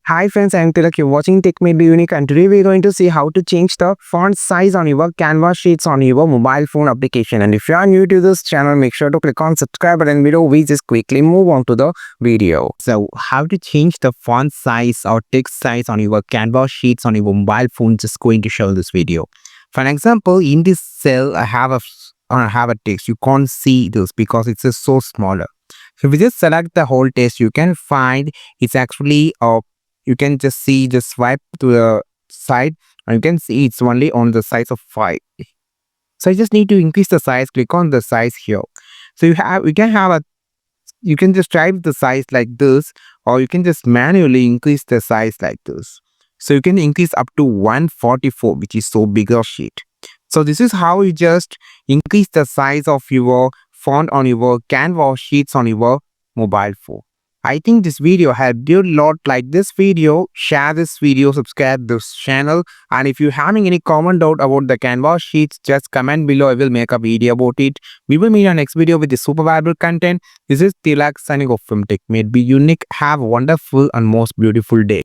Hi friends, I am Tilak. You're watching Tech May Be Unique, and today we're going to see how to change the font size on your canva sheets on your mobile phone application. And if you are new to this channel, make sure to click on subscribe button below. We just quickly move on to the video. So how to change the font size or text size on your canva sheets on your mobile phone, just going to show this video. For an example, in this cell, I have a text. You can't see this because it's just so smaller. So if we just select the whole text, you can find it's actually you can just see, just swipe to the side and you can see it's only on the size of 5. So I just need to increase the size. Click on the size here. So you can just type the size like this, or you can just manually increase the size like this. So you can increase up to 144, which is so bigger sheet. So this is how you just increase the size of your font on your canva sheets on your mobile phone. I think this video helped you a lot. Like this video, share this video, subscribe this channel, and if you're having any comment doubt about the canvas sheets, just comment below. I will make a video about it. We will meet on next video with the super valuable content. This is Tilak signing off from Tech May Be Unique. Have a wonderful and most beautiful day.